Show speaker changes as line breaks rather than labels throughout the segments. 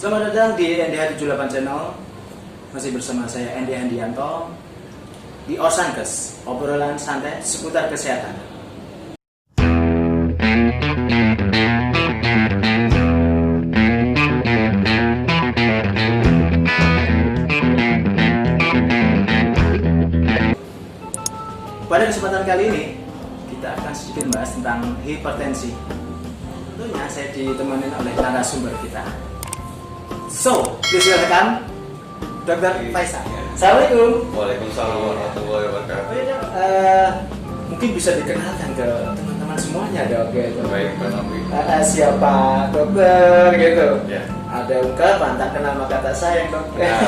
Selamat datang di NDH 78 Channel. Masih bersama saya Endi Handianto di Osankes, obrolan santai seputar kesehatan. Pada kesempatan kali ini kita akan sedikit membahas tentang hipertensi. Tentunya saya ditemani oleh narasumber kita. So, please welcome Dr. Faisal. Assalamualaikum.
Waalaikumsalam warahmatullahi wabarakatuh.
Oh, ya, mungkin bisa dikenalkan ke teman-teman semuanya dok gitu.
Baik, Pak Nabi.
Siapa dokter gitu?
Ya.
Ada ungkapan tak kenal maka tak sayang dok.
Ya.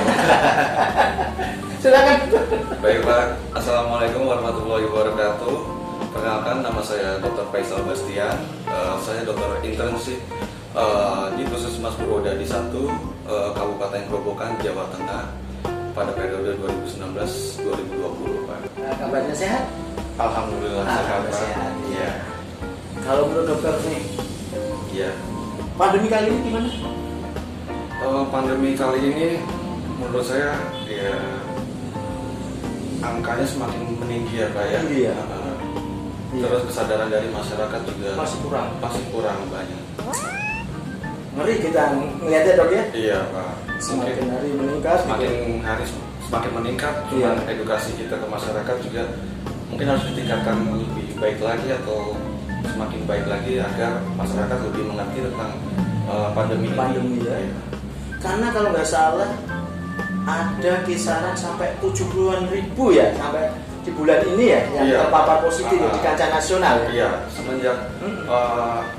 Silakan.
Baik Pak, Assalamualaikum warahmatullahi wabarakatuh. Perkenalkan, nama saya Dr. Faisal Bastian. Saya dokter internship di Puskesmas Purwodadi 1, Kabupaten Grobogan, Jawa Tengah pada periode 2019-2020 Pak.
Kabarnya sehat?
Alhamdulillah sehat Pak.
Sehat.
Iya.
Kalau menurut dokter nih,
Iya.
pandemi kali ini gimana?
Pandemi kali ini menurut saya ya angkanya semakin meninggi ya Pak ya.
Iya.
Terus kesadaran dari masyarakat juga
Masih kurang
banyak.
Ngeri kita melihatnya dok ya.
Iya Pak.
Semakin hari meningkat.
Semakin hari semakin meningkat. Cuman
Iya.
edukasi kita ke masyarakat juga mungkin harus ditingkatkan lebih baik lagi atau semakin baik lagi agar masyarakat lebih mengerti tentang pandemi ini.
Ya. Karena kalau nggak salah ada kisaran sampai 70-an ribu ya sampai di bulan ini ya yang
Iya.
terpapar positif di kancah nasional ya.
Iya, semenjak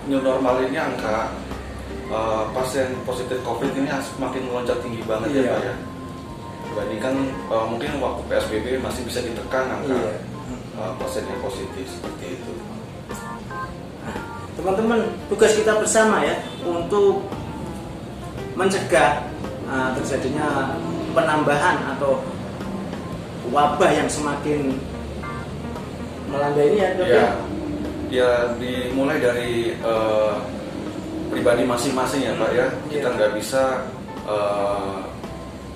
new normal ini angka pasien positif COVID ini semakin melonjak tinggi banget
Iya.
ya Pak ya. Dibandingkan mungkin waktu PSBB masih bisa ditekan angka
Iya.
pasien yang positif seperti itu.
Teman-teman, tugas kita bersama ya untuk mencegah terjadinya penambahan atau wabah yang semakin melanda ini ya dok
Ya,
ya.
ya dimulai dari pribadi masing-masing ya Pak ya. Kita nggak bisa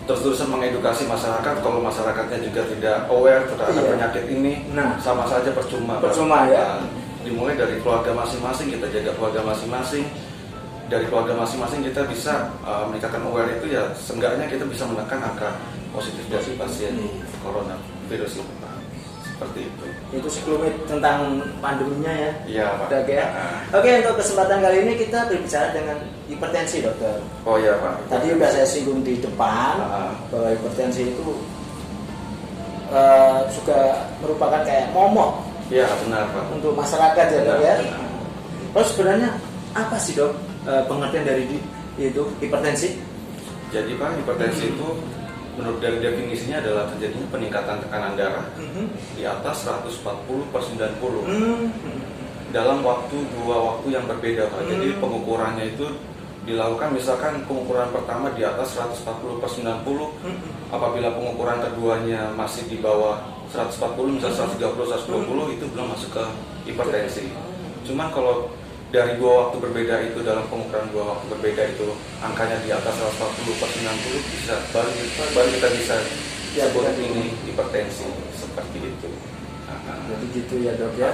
terus-terusan mengedukasi masyarakat kalau masyarakatnya juga tidak aware terhadap penyakit ini.
Nah,
Sama saja percuma.
Percuma,
Pak.
ya.
Dimulai dari keluarga masing-masing, kita jaga keluarga masing-masing. Dari keluarga masing-masing kita bisa meningkatkan aware itu ya, seenggaknya kita bisa menekan angka positif dari pasien coronavirus itu Pak. Seperti itu.
Itu sekelumit tentang pandeminya ya.
Iya Pak.
Dok ya. Oke, untuk kesempatan kali ini kita berbicara dengan hipertensi dokter.
Oh iya Pak.
Tadi udah saya singgung di depan bahwa hipertensi itu juga merupakan kayak momok
Iya benar Pak.
untuk masyarakat ya dok ya.
Benar.
Terus sebenarnya apa sih dok pengertian dari itu hipertensi?
Jadi Pak, hipertensi itu menurut dari definisinya adalah terjadinya peningkatan tekanan darah di atas 140/90 dalam dua waktu yang berbeda Pak. Jadi pengukurannya itu dilakukan misalkan pengukuran pertama di atas 140/90, apabila pengukuran keduanya masih di bawah 140, misalnya 130/120, itu belum masuk ke hipertensi. Cuman kalau dari dua waktu berbeda itu, dalam pengukuran dua waktu berbeda itu angkanya di atas 140/90 bisa baru kita bisa sebut ini hipertensi seperti itu.
Jadi gitu ya dok ya.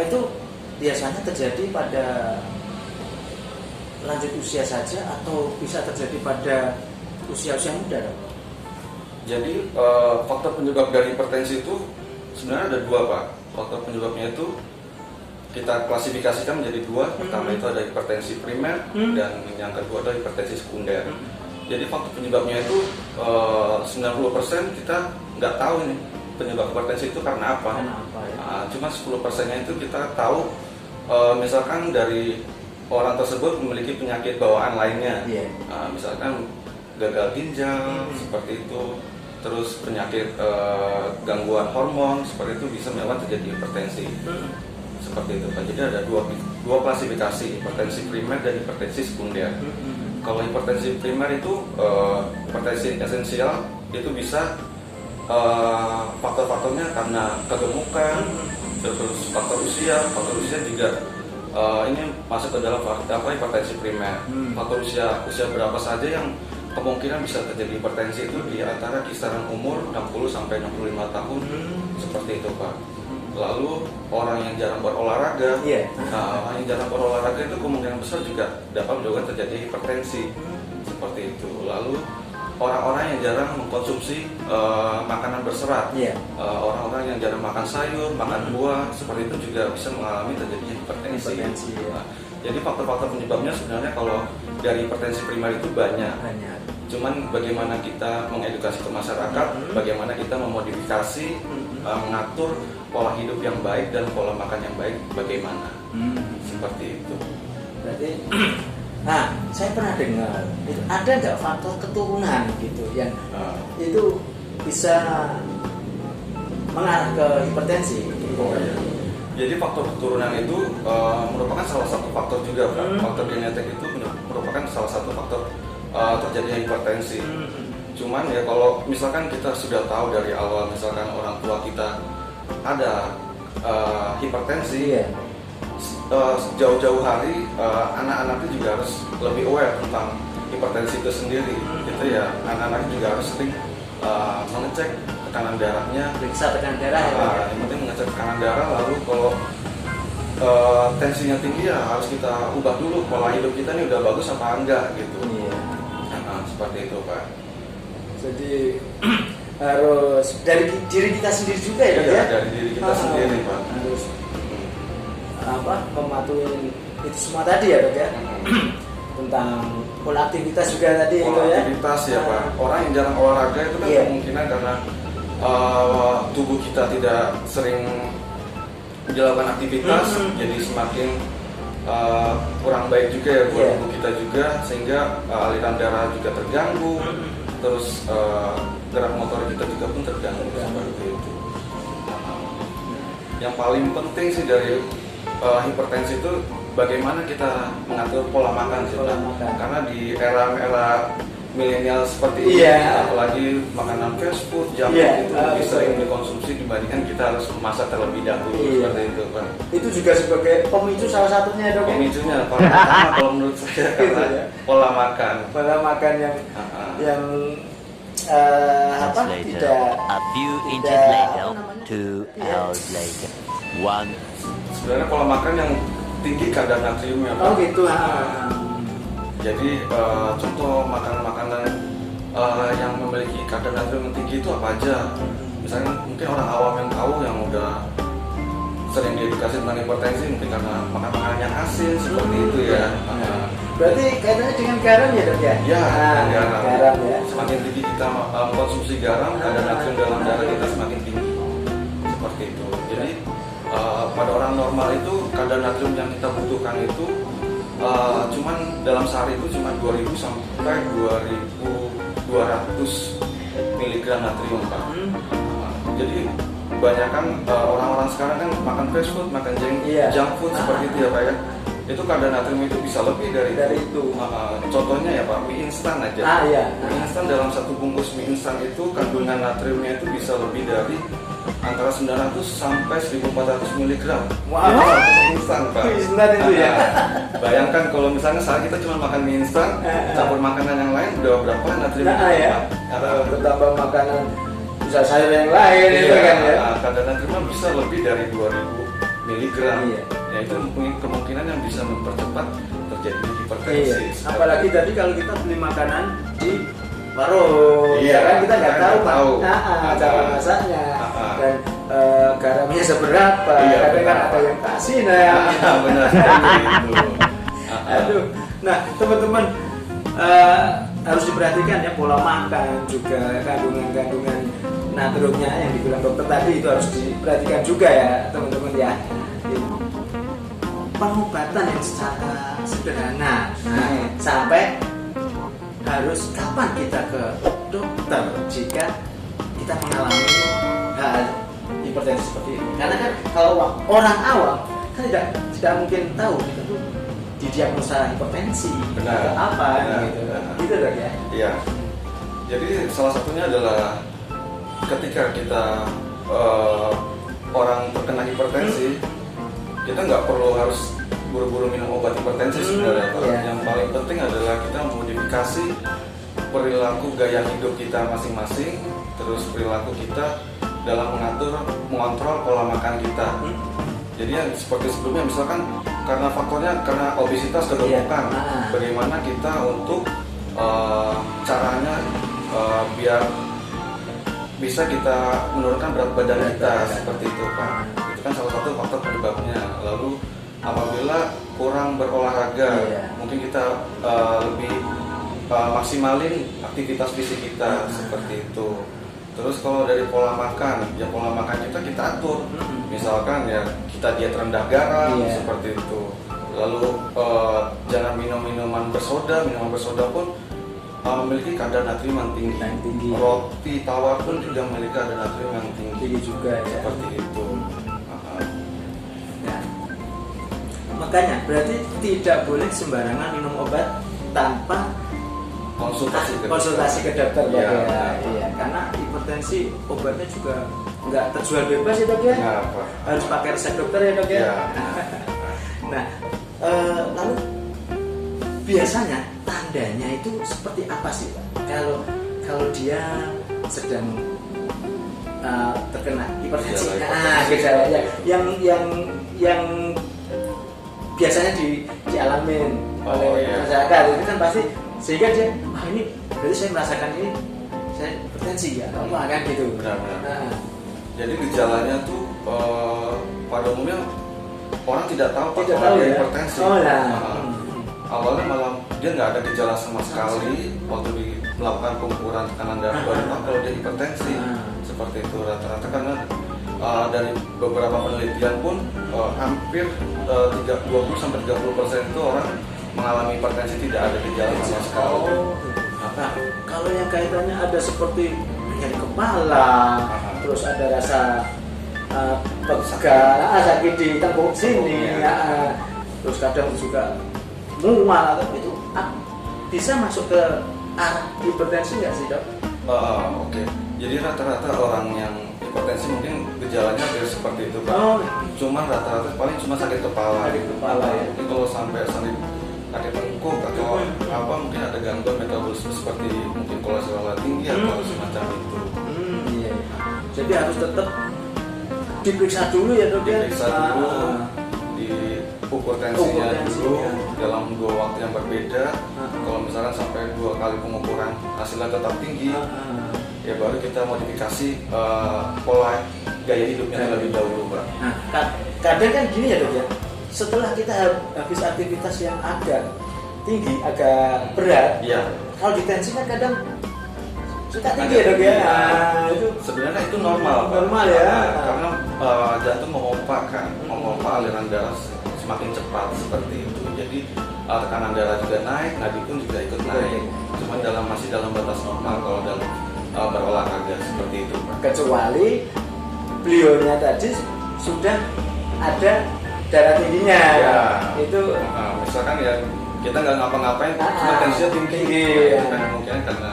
Itu biasanya terjadi pada lanjut usia saja atau bisa terjadi pada usia-usia muda dok?
Jadi faktor penyebab dari hipertensi itu sebenarnya ada dua Pak. Faktor penyebabnya itu kita klasifikasikan menjadi dua. Pertama itu ada hipertensi primer dan yang kedua adalah hipertensi sekunder. Jadi faktor penyebabnya itu 90% kita nggak tahu nih penyebab hipertensi itu karena apa. Cuma 10%-nya itu kita tahu, misalkan dari orang tersebut memiliki penyakit bawaan lainnya. Misalkan gagal ginjal seperti itu, terus penyakit gangguan hormon seperti itu bisa menyebabkan terjadi hipertensi. Seperti itu Pak. Jadi ada dua klasifikasi, hipertensi primer dan hipertensi sekunder. Kalau hipertensi primer itu hipertensi esensial, itu bisa faktor-faktornya karena kegemukan, terus faktor usia juga ini masuk ke dalam hipertensi primer. Faktor usia berapa saja yang kemungkinan bisa terjadi hipertensi itu di antara kisaran umur 60 sampai 65 tahun, seperti itu Pak. Lalu orang yang jarang berolahraga, orang yang jarang berolahraga itu kemungkinan besar juga dapat menyebabkan terjadi hipertensi, seperti itu. Lalu orang-orang yang jarang mengkonsumsi makanan berserat, orang-orang yang jarang makan sayur, makan buah, seperti itu juga bisa mengalami terjadi hipertensi. Nah, jadi faktor-faktor penyebabnya sebenarnya kalau dari hipertensi primer itu banyak. Cuman bagaimana kita mengedukasi ke masyarakat, bagaimana kita memodifikasi, mengatur pola hidup yang baik dan pola makan yang baik, bagaimana, seperti itu.
Berarti, nah saya pernah dengar, itu ada nggak faktor keturunan gitu yang itu bisa mengarah ke hipertensi?
Oh iya. Jadi faktor keturunan itu merupakan salah satu faktor juga, Pak. Faktor genetik itu merupakan salah satu faktor terjadinya hipertensi. Cuman ya kalau misalkan kita sudah tahu dari awal, misalkan orang tua kita ada hipertensi, jauh-jauh hari anak-anaknya juga harus lebih aware tentang hipertensi itu sendiri. Gitu ya, anak-anak juga harus sering mengecek tekanan darahnya.
Periksa tekanan darah
Yang penting mengecek tekanan darah. Lalu kalau tensinya tinggi ya harus kita ubah dulu pola hidup kita ini udah bagus apa enggak gitu. Seperti itu Pak.
Jadi harus dari diri kita sendiri juga ya,
ya? Dari diri kita sendiri Pak.
Harus mematuhi itu semua tadi ya Dok ya. Tentang pola aktivitas juga tadi
pola
itu ya.
Aktivitas ya Pak. Orang yang jarang olahraga itu kan kemungkinan karena tubuh kita tidak sering menjalankan aktivitas, jadi semakin kurang baik juga ya buat tubuh kita juga, sehingga aliran darah juga terganggu, terus gerak motor kita juga pun terganggu seperti itu. Yang paling penting sih dari hipertensi itu bagaimana kita mengatur pola makan sih, karena di era milenial seperti ini, apalagi makanan fast food, junk food itu lebih sering dikonsumsi dibandingkan kita harus memasak terlebih dahulu, seperti itu Pak.
Itu juga sebagai pemicu salah satunya Dok.
Pemicunya paling pertama kalau menurut saya karena pola makan yang
tidak a few inches later, 2 hours later, 1.
Sebenarnya pola makan yang tinggi kadar natriumnya Pak.
Oh gitu.
Jadi contoh makanan-makanan yang memiliki kadar natrium yang tinggi itu apa aja? Misalnya mungkin orang awam yang tahu, yang udah sering diedukasi tentang hipertensi, mungkin karena makan makanan yang asin seperti itu ya.
Berarti kaitannya dengan garam ya Dok ya?
Ya,
garam ya.
Semakin tinggi kita mengkonsumsi garam, kadar natrium dalam darah kita semakin tinggi. Seperti itu. Jadi pada orang normal itu kadar natrium yang kita butuhkan itu cuman dalam sehari itu cuma 2000 sampai 2200 mg natrium Pak. Jadi kebanyakan orang-orang sekarang kan makan fast food, makan junk food seperti itu ya Pak ya. Itu kadar natrium itu bisa lebih dari itu. Contohnya ya Pak, mie instan aja. Mie instan, dalam satu bungkus mie instan itu kandungan natriumnya itu bisa lebih dari antara 900 sampai 1400 mg.
Wow.
Itu mie instan Pak.
Mie instan itu ya.
Bayangkan kalau misalnya saat kita cuma makan mie instan, campur makanan yang lain udah berapa natriumnya?
Bertambah makanan bisa sayur yang lain itu kan ya.
Kadar natriumnya bisa lebih dari 2000 mg. Ya itu kemungkinan yang bisa mempercepat terjadi hipertensi.
Apalagi tadi kalau kita beli makanan di warung, kan kita nggak tahu cara masaknya dan garamnya seberapa. Kadang kan ada yang kasih
benar sekali itu.
Aduh, nah teman-teman harus diperhatikan ya pola makan, juga kandungan natriumnya yang dibilang dokter tadi itu harus diperhatikan juga ya teman-teman ya. Pengobatan yang secara sederhana, sampai harus kapan kita ke dokter jika kita mengalami hal hipertensi seperti ini? Karena kan kalau orang awam kan tidak mungkin tahu kita tuh didiagnosa hipertensi atau apa gitu dok ya.
Iya. Jadi salah satunya adalah ketika kita orang terkena hipertensi, kita nggak perlu harus buru-buru minum obat hipertensi sebenarnya Pak.
Iya.
Yang paling penting adalah kita modifikasi perilaku gaya hidup kita masing-masing, terus perilaku kita dalam mengontrol pola makan kita. Jadi yang seperti sebelumnya, misalkan karena obesitas kegemukan, bagaimana kita untuk caranya biar bisa kita menurunkan berat badan kita, seperti itu Pak. Itu kan salah satu faktor penyebabnya. Lalu apabila kurang berolahraga, mungkin kita lebih maksimalin aktivitas fisik kita, seperti itu. Terus kalau dari pola makan, ya pola makan kita atur. Misalkan ya kita diet rendah garam, seperti itu. Lalu jangan minum minuman bersoda pun memiliki kadar natrium yang tinggi. Roti tawar pun juga memiliki kadar natrium yang tinggi
juga ya.
Seperti itu.
Nah, makanya berarti tidak boleh sembarangan minum obat tanpa konsultasi ke dokter ya. Iya, karena hipertensi obatnya juga nggak terjual bebas ya dok ya. Harus pakai resep dokter ya dok ya. Nah, lalu biasanya tandanya itu seperti apa sih Pak? Kalau dia sedang terkena hipertensi, gejalanya yang biasanya dialamin oleh masyarakat itu kan pasti, sehingga dia ini berarti saya merasakan ini saya hipertensi ya, apa kan gitu.
Benar. Jadi gejalanya tuh pada umumnya orang tidak tahu kalau dia hipertensi. Awalnya malah dia nggak ada gejala sama sekali waktu melakukan pengukuran tekanan darah, baru tahu kalau dia hipertensi. Seperti itu rata-rata, karena dari beberapa penelitian pun hampir 20-30% itu orang mengalami hipertensi tidak ada gejala sama sekali.
Nah, kalau yang kaitannya ada seperti nyeri kepala, terus ada rasa pegal, sakit di tengkuk sini, terus kadang juga mual atau itu, bisa masuk ke arah hipertensi nggak sih dok?
Oke. Jadi rata-rata orang yang hipertensi mungkin gejalanya hampir seperti itu Pak. Cuman rata-rata paling cuma sakit kepala.
Ya.
Jadi kalau sampai sakit tengkuk atau apa, mungkin ada gangguan metabolisme seperti mungkin kolesterol tinggi atau semacam itu.
Iya. Jadi harus tetap diperiksa dulu ya dok ya.
Diperiksa dulu, diukur tensinya dulu dalam 2 waktu yang berbeda. Kalau misalkan sampai 2 kali pengukuran hasilnya tetap tinggi, ya baru kita modifikasi pola gaya hidupnya terlebih dahulu Pak.
Nah, kadang kan gini ya dok ya, setelah kita habis aktivitas yang agak tinggi, agak berat, kalau di tensi kan kadang suka tinggi ya dok ya. Itu
sebenarnya itu normal
ya.
Karena jantung memompa aliran darah semakin cepat, seperti itu. Jadi tekanan darah juga naik, nadi pun juga ikut naik. Cuma masih dalam batas normal kalau dalam berolahraga, seperti itu Pak.
Kecuali beliaunya tadi sudah ada darah tingginya. Itu
misalkan ya kita nggak ngapa-ngapain, cuma tensinya tinggi. Kan mungkin karena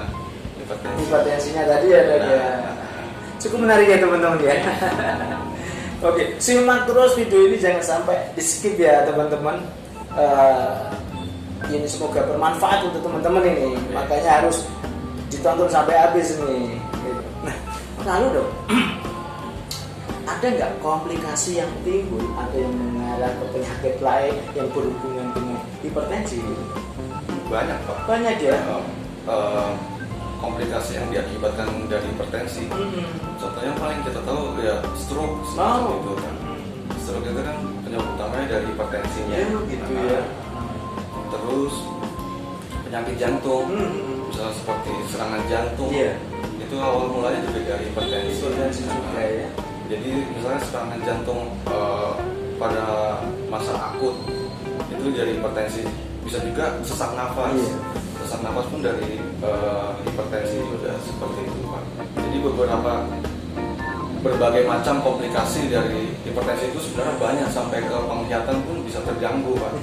hipertensinya tadi ya dok ya. Cukup menarik ya teman-teman ya. Oke, simak terus video ini, jangan sampai di skip ya teman-teman. Ini semoga bermanfaat untuk teman-teman ini, makanya harus ditonton sampai habis nih. Nah, lalu dok, ada nggak komplikasi yang timbul atau yang mengarah ke penyakit lain yang berhubungan dengan hipertensi?
Banyak Pak.
Banyak ya.
Komplikasi yang diakibatkan dari hipertensi. Contohnya yang paling kita tahu ya stroke, seperti itu kan. Stroke itu kan penyebab utamanya dari hipertensinya.
Gitu ya.
Terus penyakit jantung, misalnya seperti serangan jantung, itu awal mulanya juga dari hipertensi.
Juga ya.
Jadi misalnya serangan jantung pada masa akut itu dari hipertensi. Bisa juga sesak nafas. Sesak nafas pun dari hipertensi juga, seperti itu Pak. Jadi berbagai macam komplikasi dari hipertensi itu sebenarnya banyak, sampai ke penglihatan pun bisa terganggu Pak.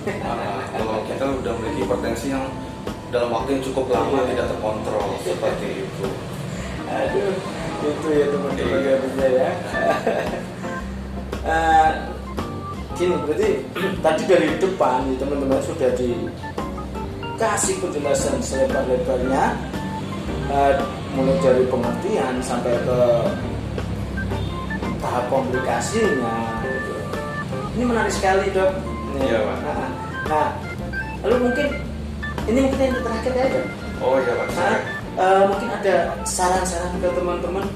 Kalau kita udah memiliki hipertensi yang dalam waktu yang cukup lama tidak terkontrol, seperti itu.
Aduh, itu ya teman-teman ya. gini, berarti tadi dari depan nih, teman-teman sudah dikasih penjelasan selebar-lebarnya, mulai dari pengertian sampai ke tahap komplikasinya gitu. Ini menarik sekali, Dok.
Iya, Pak.
Nah, lalu mungkin yang terakhir ya, Dok.
Oh iya, Pak.
Mungkin ada saran-saran ke teman-teman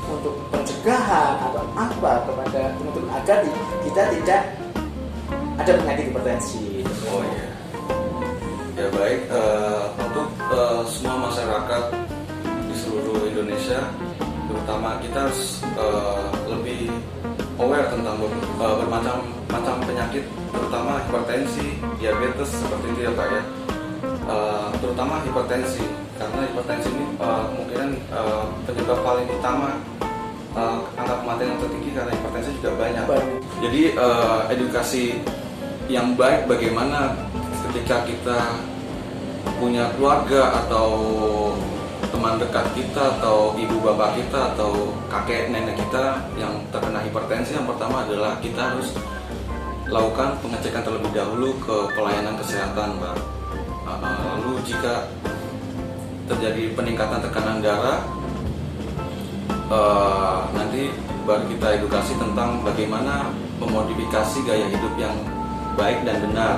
untuk pencegahan atau apa kepada teman-teman agar kita tidak ada penyakit hipertensi.
Oh iya. Ya baik, untuk semua masyarakat di seluruh Indonesia, terutama kita harus lebih aware tentang bermacam-macam penyakit, terutama hipertensi, diabetes seperti itu ya Pak ya. Terutama hipertensi, karena hipertensi ini kemungkinan penyebab paling utama angka kematian yang tertinggi karena hipertensi juga banyak. Jadi edukasi yang baik bagaimana ketika kita punya keluarga atau teman dekat kita atau ibu bapak kita atau kakek nenek kita yang terkena hipertensi, yang pertama adalah kita harus lakukan pengecekan terlebih dahulu ke pelayanan kesehatan, Pak. Lalu jika terjadi peningkatan tekanan darah, nanti baru kita edukasi tentang bagaimana memodifikasi gaya hidup yang baik dan benar.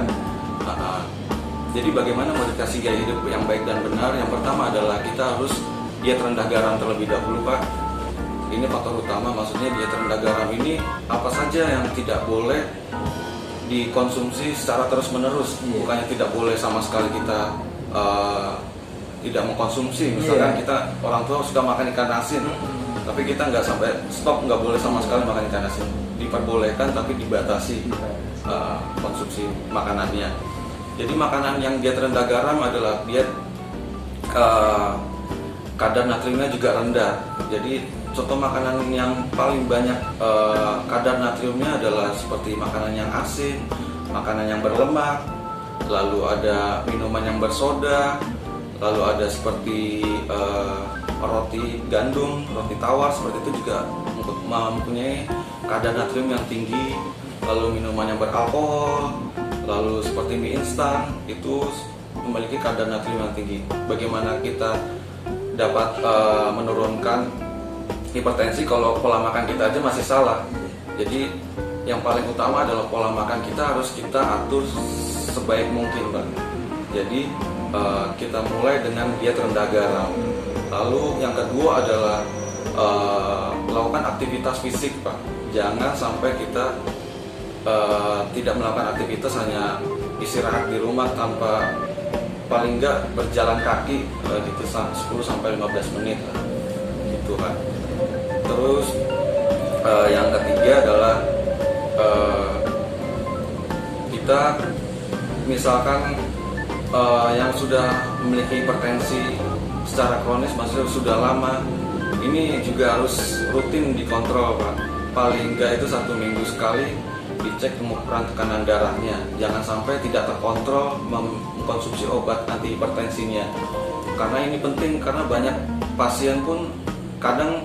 Jadi bagaimana modifikasi gaya hidup yang baik dan benar? Yang pertama adalah kita harus diet rendah garam terlebih dahulu, Pak. Ini faktor utama, maksudnya diet rendah garam ini apa saja yang tidak boleh dikonsumsi secara terus-menerus. Bukannya tidak boleh sama sekali kita tidak mengkonsumsi. Misalkan kita orang tua suka makan ikan asin, tapi kita nggak sampai stop, nggak boleh sama sekali makan ikan asin. Diperbolehkan tapi dibatasi konsumsi makanannya. Jadi makanan yang diet rendah garam adalah diet kadar natriumnya juga rendah. Jadi contoh makanan yang paling banyak kadar natriumnya adalah seperti makanan yang asin, makanan yang berlemak, lalu ada minuman yang bersoda, lalu ada seperti roti gandum, roti tawar, seperti itu juga mempunyai kadar natrium yang tinggi. Lalu minuman yang beralkohol, lalu seperti mie instan itu memiliki kadar natrium yang tinggi. Bagaimana kita dapat menurunkan hipertensi kalau pola makan kita aja masih salah? Jadi yang paling utama adalah pola makan kita harus kita atur sebaik mungkin, Pak. Jadi kita mulai dengan diet rendah garam. Lalu yang kedua adalah melakukan aktivitas fisik, Pak. Jangan sampai kita tidak melakukan aktivitas, hanya istirahat di rumah tanpa paling enggak berjalan kaki gitu 10-15 menit gitu kan. Terus yang ketiga adalah kita misalkan yang sudah memiliki hipertensi secara kronis, maksudnya sudah lama, ini juga harus rutin dikontrol, Pak. Paling enggak itu 1 minggu sekali dicek pengukuran tekanan darahnya. Jangan sampai tidak terkontrol mengkonsumsi obat anti hipertensinya. Karena ini penting, karena banyak pasien pun kadang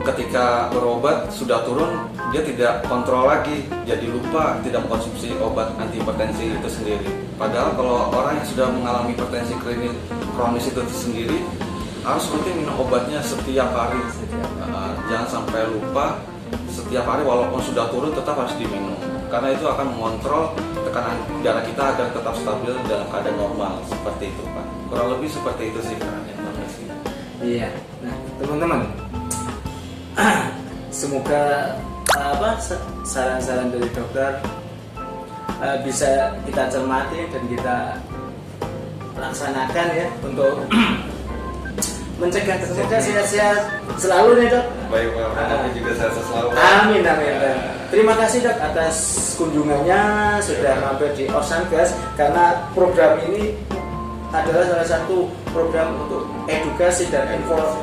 ketika berobat sudah turun, dia tidak kontrol lagi, jadi lupa tidak mengkonsumsi obat anti hipertensi itu sendiri. Padahal kalau orang yang sudah mengalami hipertensi kronis itu sendiri harus rutin minum obatnya setiap hari. Jangan sampai lupa, setiap hari walaupun sudah turun tetap harus diminum, karena itu akan mengontrol tekanan darah kita agar tetap stabil dalam keadaan normal. Seperti itu, Pak. Kurang lebih seperti itu sih, Pak.
Iya. Nah, teman-teman, semoga saran-saran dari dokter bisa kita cermati dan kita laksanakan ya untuk mencegah. Semoga sehat-sehat selalu nih, Dok.
Baik, Pak. Tapi juga sehat selalu.
Amin. Terima kasih, Dok, atas kunjungannya sudah mampir di Orsangas, karena program ini adalah salah satu program untuk edukasi dan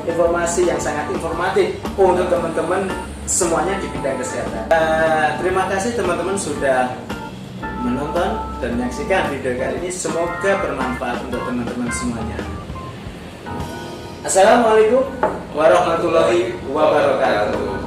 informasi yang sangat informatif untuk teman-teman semuanya di bidang kesehatan. Terima kasih teman-teman sudah menonton dan menyaksikan video kali ini. Semoga bermanfaat untuk teman-teman semuanya. Assalamualaikum warahmatullahi wabarakatuh.